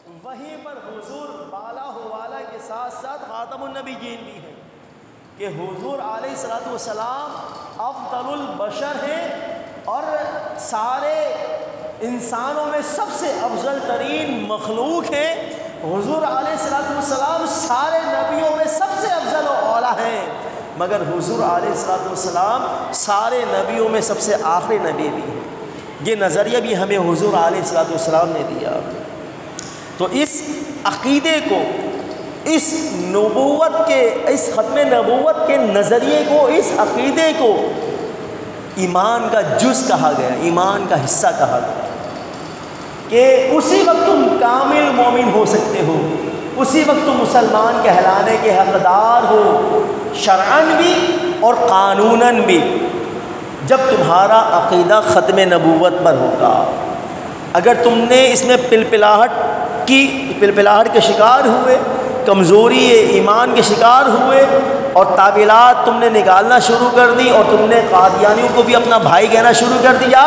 وہیں پر حضور بالا و والا کے ساتھ ساتھ خاتم النبیین بھی ہیں کہ حضور علیہ الصلوۃ والسلام افضل البشر ہیں اور سارے انسانوں میں سب سے افضل ترین مخلوق ہیں. حضور علیہ الصلوۃ والسلام سارے نبیوں میں سب سے افضل و اولیٰ ہیں، مگر حضور علیہ الصلوۃ والسلام سارے نبیوں میں سب سے آخری نبی بھی ہیں. یہ نظریہ بھی ہمیں حضور علیہ الصلوۃ والسلام نے دیا. تو اس عقیدے کو، اس نبوت کے، اس ختم نبوت کے نظریے کو، اس عقیدے کو ایمان کا جز کہا گیا، ایمان کا حصہ کہا گیا کہ اسی وقت تم کامل مومن ہو سکتے ہو، اسی وقت تم مسلمان کہلانے کے حقدار ہو، شرعاً بھی اور قانوناً بھی، جب تمہارا عقیدہ ختم نبوت پر ہوگا. اگر تم نے اس میں پلپلاہٹ کے شکار ہوئے، کمزوری ایمان کے شکار ہوئے اور تعویلات تم نے نکالنا شروع کر دی اور تم نے قادیانیوں کو بھی اپنا بھائی کہنا شروع کر دیا،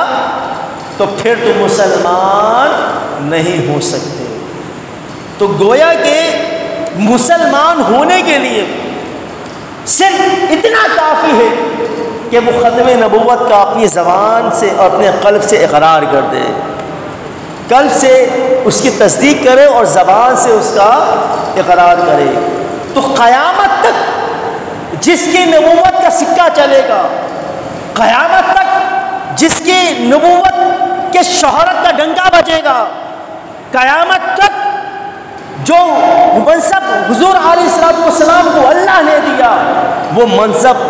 تو پھر تم مسلمان نہیں ہو سکتے. تو گویا کہ مسلمان ہونے کے لیے صرف اتنا کافی ہے کہ وہ ختم نبوت کا اپنی زبان سے اور اپنے قلب سے اقرار کر دے، قلب سے اس کی تصدیق کرے اور زبان سے اس کا اقرار کرے. تو قیامت تک جس کی نبوت کا سکہ چلے گا، قیامت تک جس کی نبوت کے شہرت کا ڈنکا بجے گا، قیامت تک جو منصب حضور علیہ الصلوۃ والسلام کو اللہ نے دیا، وہ منصب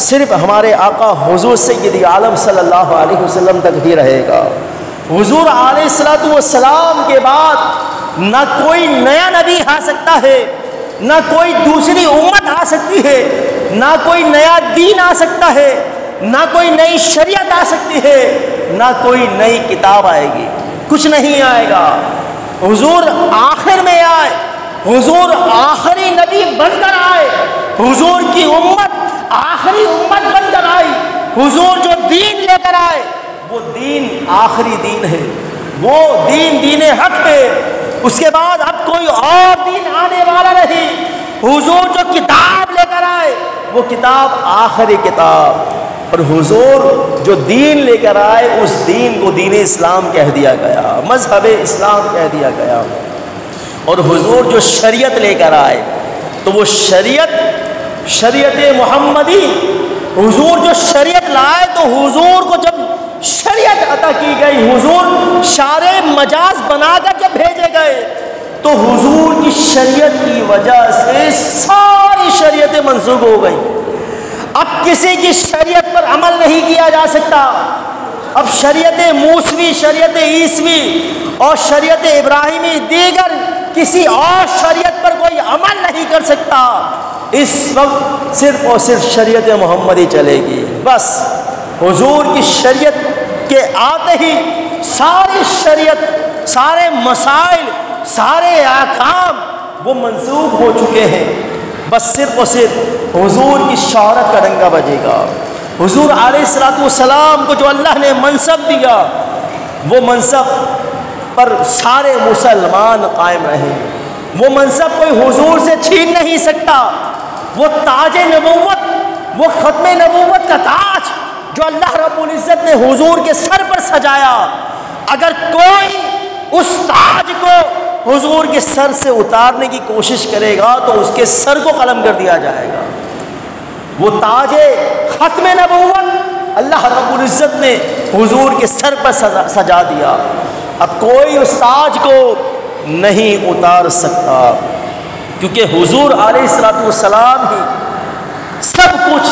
صرف ہمارے آقا حضور سید عالم صلی اللہ علیہ وسلم تک ہی رہے گا. حضور علیہ الصلوۃ والسلام کے بعد نہ کوئی نیا نبی آ سکتا ہے، نہ کوئی دوسری امت آ سکتی ہے، نہ کوئی نیا دین آ سکتا ہے، نہ کوئی نئی شریعت آ سکتی ہے، نہ کوئی نئی کتاب آئے گی. کچھ نہیں آئے گا. حضور آخر میں آئے، حضور آخری نبی بن کر آئے، حضور کی امت آخری امت بن کر آئی. حضور جو دین لے کر آئے وہ دین آخری دین ہے، وہ دین حق ہے. اس کے بعد اب کوئی اور دین آنے والا نہیں. حضور جو کتاب لے کر آئے وہ کتاب آخری کتاب، اور حضور جو دین لے کر آئے اس دین کو دین اسلام کہہ دیا گیا، مذہب اسلام کہہ دیا گیا. اور حضور جو شریعت لے کر آئے تو وہ شریعت محمدی، حضور جو شریعت لائے تو حضور کو جب شریعت عطا کی گئی، حضور شارع مجاز بنا کر جب بھیجے گئے تو حضور کی شریعت کی وجہ سے ساری شریعتیں منسوخ ہو گئیں. اب کسی کی شریعت پر عمل نہیں کیا جا سکتا. اب شریعت موسوی، شریعت عیسوی اور شریعت ابراہیمی دیگر کسی اور شریعت پر کوئی عمل نہیں کر سکتا. اس وقت صرف اور صرف شریعت محمدی چلے گی. بس حضور کی شریعت کے آتے ہی ساری شریعت، سارے مسائل، سارے احکام وہ منسوخ ہو چکے ہیں. بس صرف اور صرف حضور کی شہرت کا ڈنکا بجے گا. حضور علیہ الصلوۃ والسلام کو جو اللہ نے منصب دیا، وہ منصب پر سارے مسلمان قائم رہیں گے. وہ منصب کوئی حضور سے چھین نہیں سکتا. وہ تاج نبوت، وہ ختم نبوت کا تاج جو اللہ رب العزت نے حضور کے سر پر سجایا، اگر کوئی اس تاج کو حضور کے سر سے اتارنے کی کوشش کرے گا تو اس کے سر کو قلم کر دیا جائے گا. وہ تاج ختم نبوت اللہ رب العزت نے حضور کے سر پر سجا دیا. اب کوئی اس تاج کو نہیں اتار سکتا، کیونکہ حضور علیہ الصلوۃ والسلام ہی سب کچھ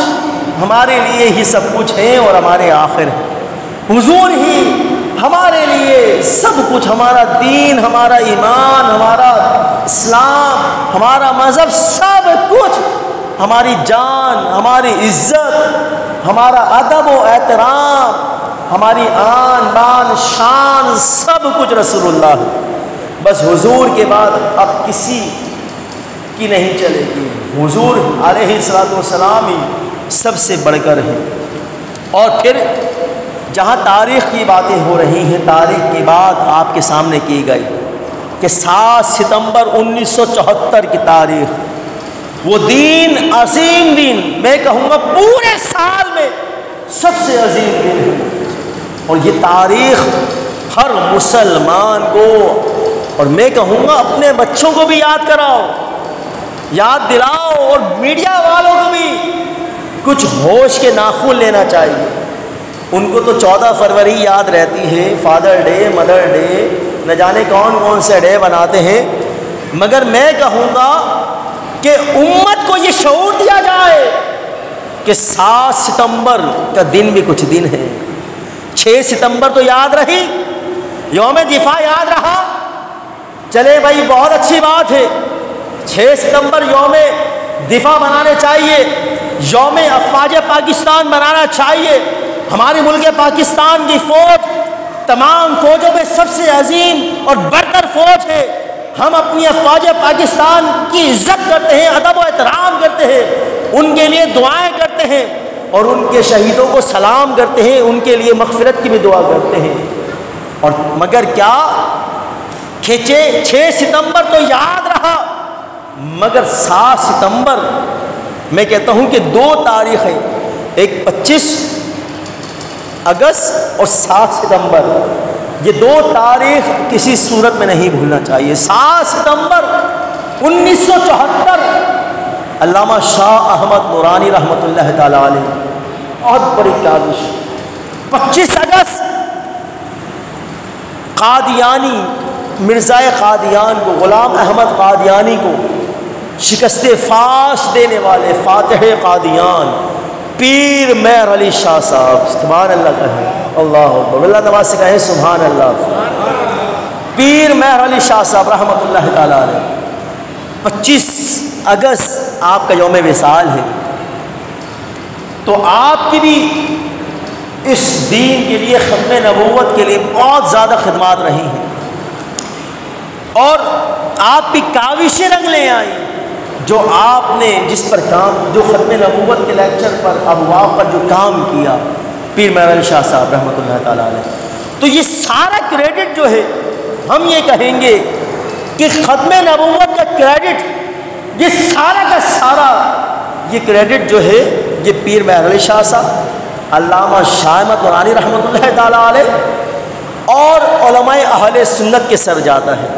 ہمارے لیے ہی سب کچھ ہے اور ہمارے آخر ہے. حضور ہی ہمارے لیے سب کچھ، ہمارا دین، ہمارا ایمان، ہمارا اسلام، ہمارا مذہب، سب کچھ، ہماری جان، ہماری عزت، ہمارا ادب و احترام، ہماری آن بان شان، سب کچھ رسول اللہ ہے. بس حضور کے بعد اب کسی کی نہیں چلے گی. حضور علیہ الصلوۃ والسلام ہی سب سے بڑھ کر ہے. اور پھر جہاں تاریخ کی باتیں ہو رہی ہیں، تاریخ کی بات آپ کے سامنے کی گئی کہ 7 ستمبر 1974 کی تاریخ، وہ دین عظیم دین، میں کہوں گا پورے سال میں سب سے عظیم دن ہے، اور یہ تاریخ ہر مسلمان کو، اور میں کہوں گا اپنے بچوں کو بھی یاد کراؤ، یاد دلاؤ، اور میڈیا والوں کو بھی کچھ ہوش کے ناخن لینا چاہیے۔ ان کو تو 14 فروری یاد رہتی ہے، فادر ڈے، مدر ڈے، نہ جانے کون کون سے ڈے بناتے ہیں، مگر میں کہوں گا کہ امت کو یہ شعور دیا جائے کہ 7 ستمبر کا دن بھی کچھ دن ہے۔ 6 ستمبر تو یاد رہی، یوم دفاع یاد رہا، چلے بھائی بہت اچھی بات ہے، 6 ستمبر یوم دفاع بنانے چاہیے، یوم افواج پاکستان بنانا چاہیے۔ ہمارے ملک پاکستان کی فوج تمام فوجوں میں سب سے عظیم اور برتر فوج ہے، ہم اپنی افواج پاکستان کی عزت کرتے ہیں، ادب و احترام کرتے ہیں، ان کے لیے دعائیں کرتے ہیں، اور ان کے شہیدوں کو سلام کرتے ہیں، ان کے لیے مغفرت کی بھی دعا کرتے ہیں، اور مگر کیا کہ 6 ستمبر تو یاد رہا، مگر 7 ستمبر میں کہتا ہوں کہ 2 تاریخیں، ایک 25 اگست اور 7 ستمبر، یہ 2 تاریخ کسی صورت میں نہیں بھولنا چاہیے۔ 7 ستمبر 1974 علامہ شاہ احمد نورانی رحمۃ اللہ تعالی علیہ، بہت بڑی کاوش۔ 25 اگست قادیانی، مرزا قادیان کو، غلام احمد قادیانی کو شکست فاش دینے والے فاتح قادیان پیر مہر علی شاہ صاحب، سبحان اللہ کہیں، اللہ اکبر، اللہ نواز سے کہیں سبحان اللہ، پیر مہر علی شاہ صاحب رحمۃ اللہ تعالی علیہ، 25 اگست آپ کا یوم وصال ہے، تو آپ کی بھی اس دین کے لیے، ختم نبوت کے لیے بہت زیادہ خدمات رہی ہیں، اور آپ کی کاوشیں رنگ لے آئی، جو آپ نے جس پر کام، جو ختم نبوت کے لیکچر پر، ابواب پر جو کام کیا پیر مہر علی شاہ صاحب رحمۃ اللہ تعالی علیہ، تو یہ سارا کریڈٹ جو ہے، ہم یہ کہیں گے کہ ختم نبوت کا کریڈٹ، یہ سارا کا سارا یہ کریڈٹ جو ہے، یہ پیر مہر علی شاہ صاحب، علامہ شاہ احمد نورانی رحمۃ اللہ تعالی علیہ اور علماء اہل سنت کے سر جاتا ہے۔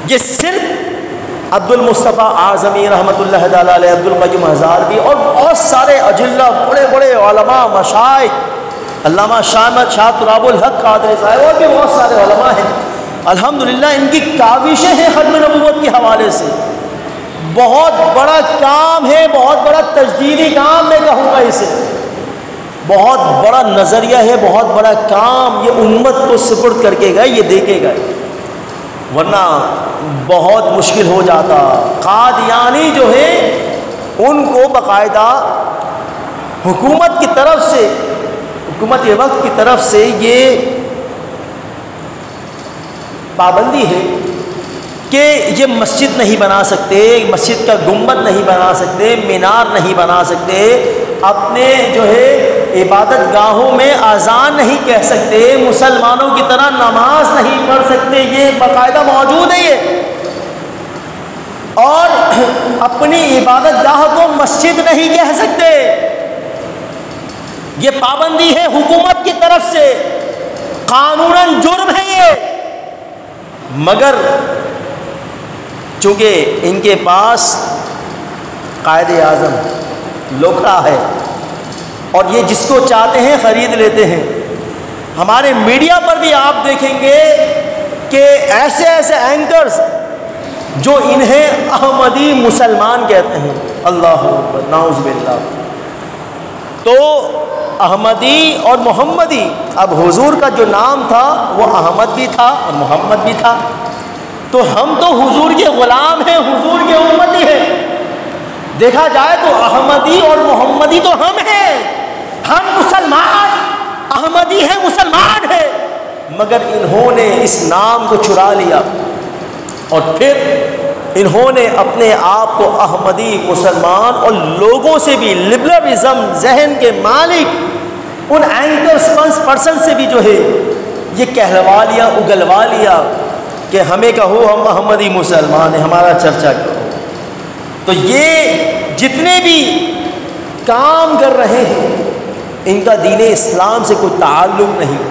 یہ صرف عبد المصطفیٰ اعظمی رحمۃ اللہ تعالی علیہ، عبد القیوم ہزاروی اور بہت سارے اجلہ، بڑے بڑے علماء، مشائخ، علامہ شاہ تراب الحق قادری صاحب، اور بھی بہت سارے علماء ہیں، الحمدللہ ان کی کاوشیں ہیں ختم نبوت کے حوالے سے، بہت بڑا کام ہے، بہت بڑا تجدیدی کام میں کہوں گا اسے، بہت بڑا نظریہ ہے، بہت بڑا کام، یہ امت کو سپرد کر کے گئے، یہ دے کے گئے، ورنہ بہت مشکل ہو جاتا۔ قادیانی جو ہے ان کو باقاعدہ حکومت کی طرف سے، حکومت وقت کی طرف سے یہ پابندی ہے کہ یہ مسجد نہیں بنا سکتے، مسجد کا گنبد نہیں بنا سکتے، مینار نہیں بنا سکتے، اپنے جو ہے عبادت گاہوں میں اذان نہیں کہہ سکتے، مسلمانوں کی طرح نماز نہیں پڑھ سکتے، یہ باقاعدہ موجود ہے یہ، اور اپنی عبادت گاہ کو مسجد نہیں کہہ سکتے، یہ پابندی ہے حکومت کی طرف سے، قانوناً جرم ہے یہ، مگر چونکہ ان کے پاس قائد اعظم لوکھڑا ہے اور یہ جس کو چاہتے ہیں خرید لیتے ہیں۔ ہمارے میڈیا پر بھی آپ دیکھیں گے کہ ایسے ایسے اینکرز جو انہیں احمدی مسلمان کہتے ہیں، اللہ اکبر، نعوذ باللہ، تو احمدی اور محمدی، اب حضور کا جو نام تھا وہ احمد بھی تھا اور محمد بھی تھا، تو ہم تو حضور کے غلام ہیں، حضور کے امتی ہیں، دیکھا جائے تو احمدی اور محمدی تو ہم ہیں، ہم مسلمان، احمدی ہیں، مسلمان ہیں، مگر انہوں نے اس نام کو چرا لیا اور پھر انہوں نے اپنے آپ کو احمدی مسلمان اور لوگوں سے بھی لبرلزم ذہن کے مالک ان اینکر پرسن سے بھی جو ہے یہ کہلوا لیا، اگلوا لیا کہ ہمیں کہو ہم محمدی مسلمان ہیں، ہمارا چرچا کرو۔ تو یہ جتنے بھی کام کر رہے ہیں ان کا دین اسلام سے کوئی تعلق نہیں،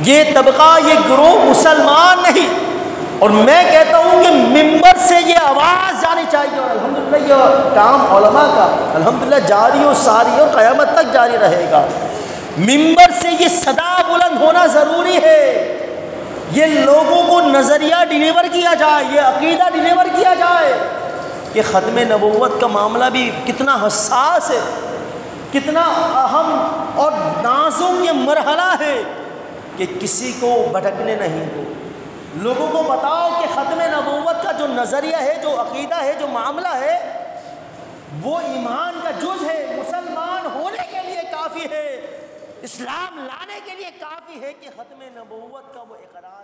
یہ طبقہ یہ گروہ مسلمان نہیں۔ اور میں کہتا ہوں کہ ممبر سے یہ آواز جانی چاہیے، اور الحمدللہ یہ کام علماء کا الحمدللہ جاری و ساری اور قیامت تک جاری رہے گا۔ ممبر سے یہ صدا بلند ہونا ضروری ہے، یہ لوگوں کو نظریہ ڈیلیور کیا جائے، یہ عقیدہ ڈیلیور کیا جائے کہ ختم نبوت کا معاملہ بھی کتنا حساس ہے، کتنا اہم اور نازک یہ مرحلہ ہے کہ کسی کو بھٹکنے نہیں دو۔ لوگوں کو بتاؤ کہ ختم نبوت کا جو نظریہ ہے، جو عقیدہ ہے، جو معاملہ ہے، وہ ایمان کا جز ہے، مسلمان ہونے کے لیے کافی ہے، اسلام لانے کے لیے کافی ہے کہ ختم نبوت کا وہ اقرار